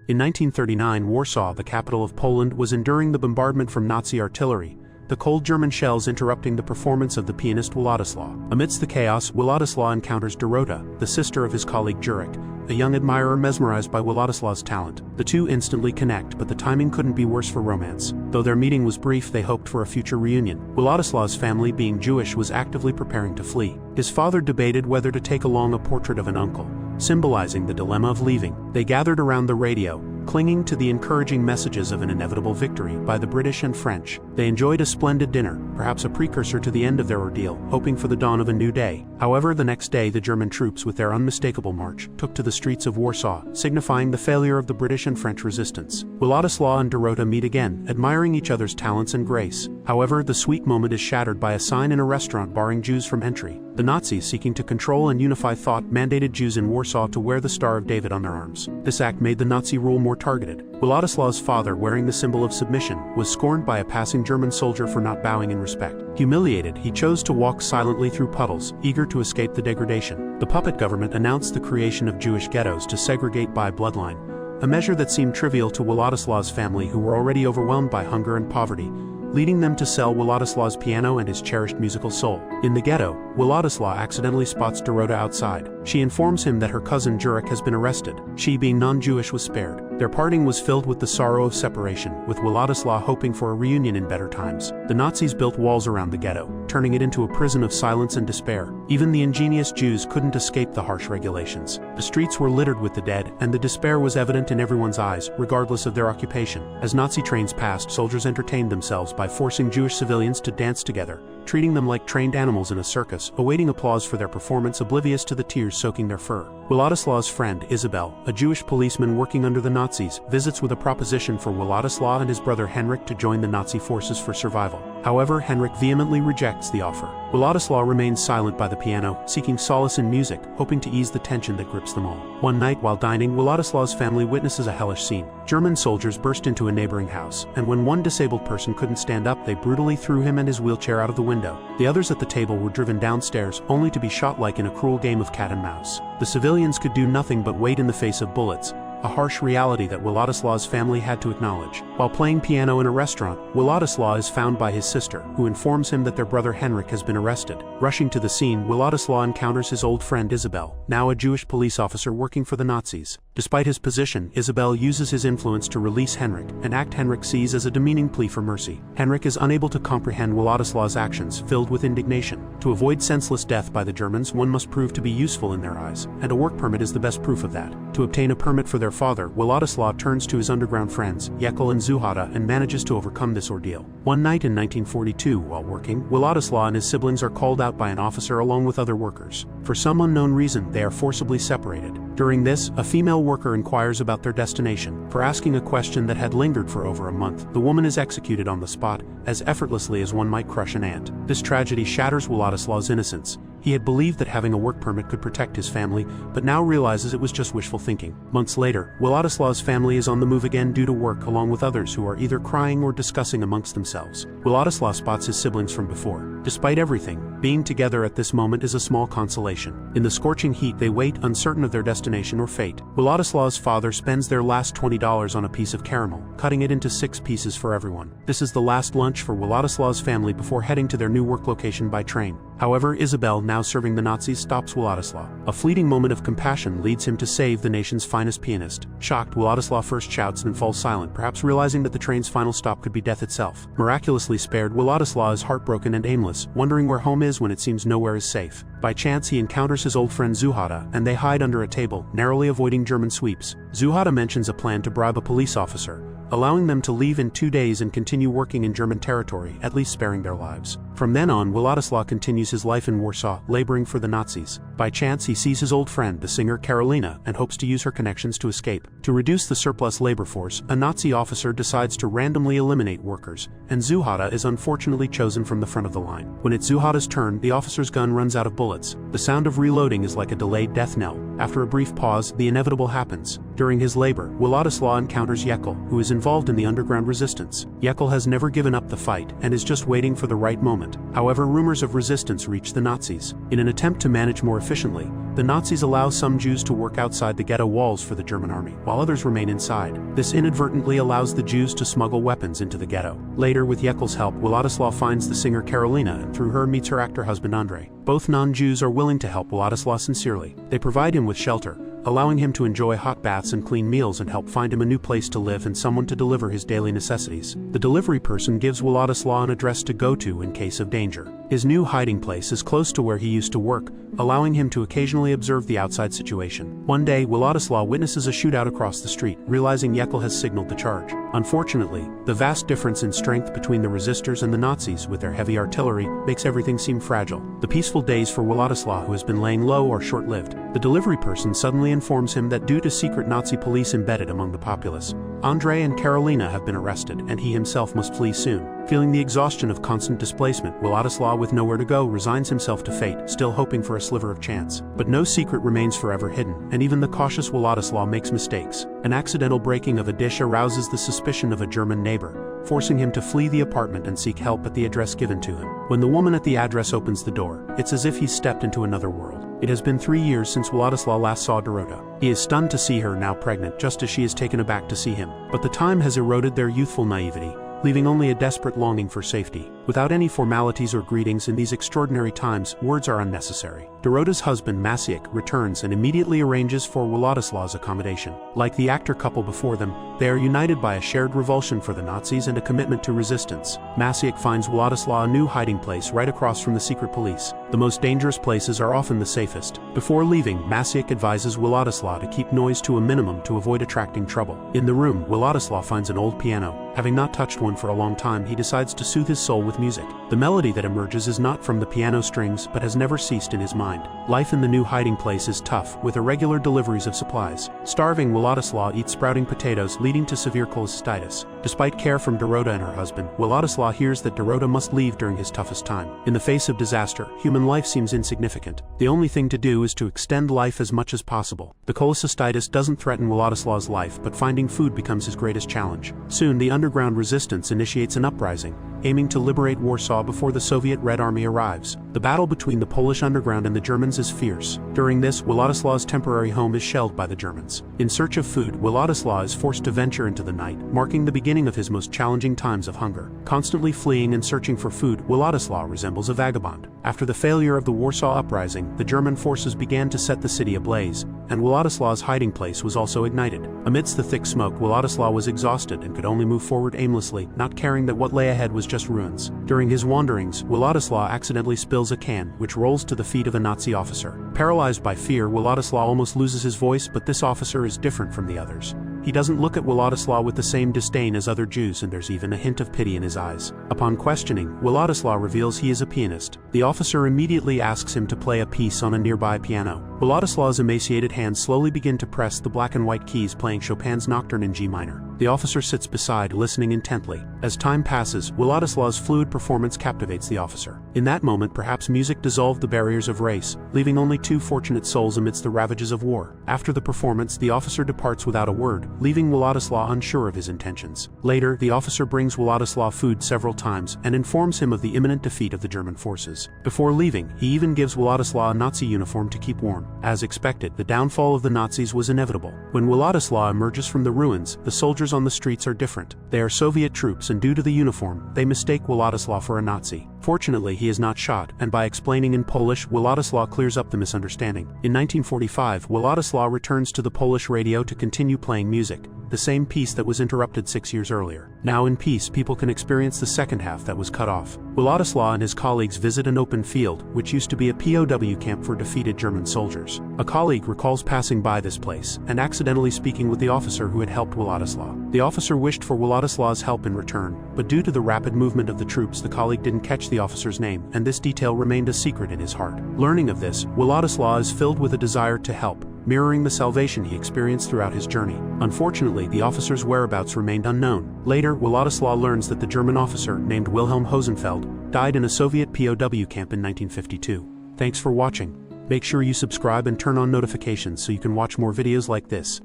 In 1939, Warsaw, the capital of Poland, was enduring the bombardment from Nazi artillery, the cold German shells interrupting the performance of the pianist Władysław. Amidst the chaos, Władysław encounters Dorota, the sister of his colleague Jurek, a young admirer mesmerized by Władysław's talent. The two instantly connect, but the timing couldn't be worse for romance. Though their meeting was brief, they hoped for a future reunion. Władysław's family, being Jewish, was actively preparing to flee. His father debated whether to take along a portrait of an uncle, symbolizing the dilemma of leaving. They gathered around the radio, clinging to the encouraging messages of an inevitable victory by the British and French. They enjoyed a splendid dinner, perhaps a precursor to the end of their ordeal, hoping for the dawn of a new day. However, the next day the German troops, with their unmistakable march, took to the streets of Warsaw, signifying the failure of the British and French resistance. Władysław and Dorota meet again, admiring each other's talents and grace. However, the sweet moment is shattered by a sign in a restaurant barring Jews from entry. The Nazis, seeking to control and unify thought, mandated Jews in Warsaw to wear the Star of David on their arms. This act made the Nazi rule more targeted. Władysław's father, wearing the symbol of submission, was scorned by a passing German soldier for not bowing in respect. Humiliated, he chose to walk silently through puddles, eager to escape the degradation. The puppet government announced the creation of Jewish ghettos to segregate by bloodline, a measure that seemed trivial to Władysław's family, who were already overwhelmed by hunger and poverty, leading them to sell Władysław's piano and his cherished musical soul. In the ghetto, Władysław accidentally spots Dorota outside. She informs him that her cousin Jurek has been arrested. She, being non-Jewish, was spared. Their parting was filled with the sorrow of separation, with Władysław hoping for a reunion in better times. The Nazis built walls around the ghetto, turning it into a prison of silence and despair. Even the ingenious Jews couldn't escape the harsh regulations. The streets were littered with the dead, and the despair was evident in everyone's eyes, regardless of their occupation. As Nazi trains passed, soldiers entertained themselves by forcing Jewish civilians to dance together, treating them like trained animals in a circus, awaiting applause for their performance, oblivious to the tears soaking their fur. Władysław's friend, Isabel, a Jewish policeman working under the Nazis, visits with a proposition for Władysław and his brother Henryk to join the Nazi forces for survival. However, Henryk vehemently rejects the offer. Władysław remains silent by the piano, seeking solace in music, hoping to ease the tension that grips them all. One night, while dining, Władysław's family witnesses a hellish scene. German soldiers burst into a neighboring house, and when one disabled person couldn't stand up, they brutally threw him and his wheelchair out of the window. The others at the table were driven downstairs, only to be shot like in a cruel game of cat and mouse. The civilians could do nothing but wait in the face of bullets, a harsh reality that Władysław's family had to acknowledge. While playing piano in a restaurant, Władysław is found by his sister, who informs him that their brother Henryk has been arrested. Rushing to the scene, Władysław encounters his old friend Isabel, now a Jewish police officer working for the Nazis. Despite his position, Isabel uses his influence to release Henryk, an act Henryk sees as a demeaning plea for mercy. Henryk is unable to comprehend Władysław's actions, filled with indignation. To avoid senseless death by the Germans, one must prove to be useful in their eyes, and a work permit is the best proof of that. To obtain a permit for their father, Władysław turns to his underground friends, Jekyll and Zuhata, and manages to overcome this ordeal. One night in 1942, while working, Władysław and his siblings are called out by an officer along with other workers. For some unknown reason, they are forcibly separated. During this, a female worker inquires about their destination. For asking a question that had lingered for over a month, the woman is executed on the spot, as effortlessly as one might crush an ant. This tragedy shatters Władysław's innocence. He had believed that having a work permit could protect his family, but now realizes it was just wishful thinking. Months later, Władysław's family is on the move again due to work, along with others who are either crying or discussing amongst themselves. Władysław spots his siblings from before. Despite everything, being together at this moment is a small consolation. In the scorching heat, they wait, uncertain of their destination or fate. Władysław's father spends their last $20 on a piece of caramel, cutting it into 6 pieces for everyone. This is the last lunch for Władysław's family before heading to their new work location by train. However, Isabel, now serving the Nazis, stops Władysław. A fleeting moment of compassion leads him to save the nation's finest pianist. Shocked, Władysław first shouts and falls silent, perhaps realizing that the train's final stop could be death itself. Miraculously spared, Władysław is heartbroken and aimless, wondering where home is when it seems nowhere is safe. By chance, he encounters his old friend Zuhata, and they hide under a table, narrowly avoiding German sweeps. Zuhata mentions a plan to bribe a police officer, allowing them to leave in 2 days and continue working in German territory, at least sparing their lives. From then on, Władysław continues his life in Warsaw, laboring for the Nazis. By chance, he sees his old friend, the singer Karolina, and hopes to use her connections to escape. To reduce the surplus labor force, a Nazi officer decides to randomly eliminate workers, and Zuhata is unfortunately chosen from the front of the line. When it's Zuhata's turn, the officer's gun runs out of bullets. The sound of reloading is like a delayed death knell. After a brief pause, the inevitable happens. During his labor, Władysław encounters Jekyll, who is involved in the underground resistance. Jekyll has never given up the fight, and is just waiting for the right moment. settlement. However, rumors of resistance reach the Nazis. In an attempt to manage more efficiently, the Nazis allow some Jews to work outside the ghetto walls for the German army, while others remain inside. This inadvertently allows the Jews to smuggle weapons into the ghetto. Later, with Jekyll's help, Władysław finds the singer Karolina and through her meets her actor husband Andrzej. Both non-Jews are willing to help Władysław sincerely. They provide him with shelter, allowing him to enjoy hot baths and clean meals and help find him a new place to live and someone to deliver his daily necessities. The delivery person gives Władysław an address to go to in case of danger. His new hiding place is close to where he used to work, allowing him to occasionally observe the outside situation. One day, Władysław witnesses a shootout across the street, realizing Jekyll has signaled the charge. Unfortunately, the vast difference in strength between the resistors and the Nazis with their heavy artillery makes everything seem fragile. The peaceful days for Władysław, who has been laying low, are short-lived. The delivery person suddenly informs him that due to secret Nazi police embedded among the populace, Andrzej and Karolina have been arrested, and he himself must flee soon. Feeling the exhaustion of constant displacement, Władysław, with nowhere to go, resigns himself to fate, still hoping for a sliver of chance. But no secret remains forever hidden, and even the cautious Władysław makes mistakes. An accidental breaking of a dish arouses the suspicion of a German neighbor, forcing him to flee the apartment and seek help at the address given to him. When the woman at the address opens the door, it's as if he's stepped into another world. It has been 3 years since Władysław last saw Dorota. He is stunned to see her now pregnant, just as she is taken aback to see him. But the time has eroded their youthful naivety, leaving only a desperate longing for safety. Without any formalities or greetings in these extraordinary times, words are unnecessary. Dorota's husband, Maciek, returns and immediately arranges for Władysław's accommodation. Like the actor couple before them, they are united by a shared revulsion for the Nazis and a commitment to resistance. Maciek finds Władysław a new hiding place right across from the secret police. The most dangerous places are often the safest. Before leaving, Maciek advises Władysław to keep noise to a minimum to avoid attracting trouble. In the room, Władysław finds an old piano. Having not touched one for a long time, he decides to soothe his soul with music. The melody that emerges is not from the piano strings, but has never ceased in his mind. Life in the new hiding place is tough, with irregular deliveries of supplies. Starving, Władysław eats sprouting potatoes, leading to severe cholecystitis. Despite care from Dorota and her husband, Władysław hears that Dorota must leave during his toughest time. In the face of disaster, human life seems insignificant. The only thing to do is to extend life as much as possible. The cholecystitis doesn't threaten Władysław's life, but finding food becomes his greatest challenge. Soon, the underground resistance initiates an uprising, aiming to liberate Warsaw before the Soviet Red Army arrives. The battle between the Polish underground and the Germans is fierce. During this, Władysław's temporary home is shelled by the Germans. In search of food, Władysław is forced to venture into the night, marking the beginning of his most challenging times of hunger. Constantly fleeing and searching for food, Władysław resembles a vagabond. After the failure of the Warsaw Uprising, the German forces began to set the city ablaze, and Władysław's hiding place was also ignited. Amidst the thick smoke, Władysław was exhausted and could only move forward aimlessly, not caring that what lay ahead was just ruins. During his wanderings, Władysław accidentally spills a can, which rolls to the feet of a Nazi officer. Paralyzed by fear, Władysław almost loses his voice, but this officer is different from the others. He doesn't look at Władysław with the same disdain as other Jews, and there's even a hint of pity in his eyes. Upon questioning, Władysław reveals he is a pianist. The officer immediately asks him to play a piece on a nearby piano. Władysław's emaciated hands slowly begin to press the black and white keys, playing Chopin's Nocturne in G minor. The officer sits beside, listening intently. As time passes, Władysław's fluid performance captivates the officer. In that moment, perhaps music dissolved the barriers of race, leaving only two fortunate souls amidst the ravages of war. After the performance, the officer departs without a word, leaving Władysław unsure of his intentions. Later, the officer brings Władysław food several times and informs him of the imminent defeat of the German forces. Before leaving, he even gives Władysław a Nazi uniform to keep warm. As expected, the downfall of the Nazis was inevitable. When Władysław emerges from the ruins, the soldiers on the streets are different. They are Soviet troops, and due to the uniform, they mistake Władysław for a Nazi. Fortunately, he is not shot, and by explaining in Polish, Władysław clears up the misunderstanding. In 1945, Władysław returns to the Polish radio to continue playing music, the same piece that was interrupted 6 years earlier. Now in peace, people can experience the second half that was cut off. Władysław and his colleagues visit an open field, which used to be a POW camp for defeated German soldiers. A colleague recalls passing by this place, and accidentally speaking with the officer who had helped Władysław. The officer wished for Władysław's help in return, but due to the rapid movement of the troops, the colleague didn't catch the officer's name, and this detail remained a secret in his heart. Learning of this, Władysław is filled with a desire to help, mirroring the salvation he experienced throughout his journey. Unfortunately, the officer's whereabouts remained unknown. Later, Władysław learns that the German officer, named Wilhelm Hosenfeld, died in a Soviet POW camp in 1952. Thanks for watching. Make sure you subscribe and turn on notifications so you can watch more videos like this.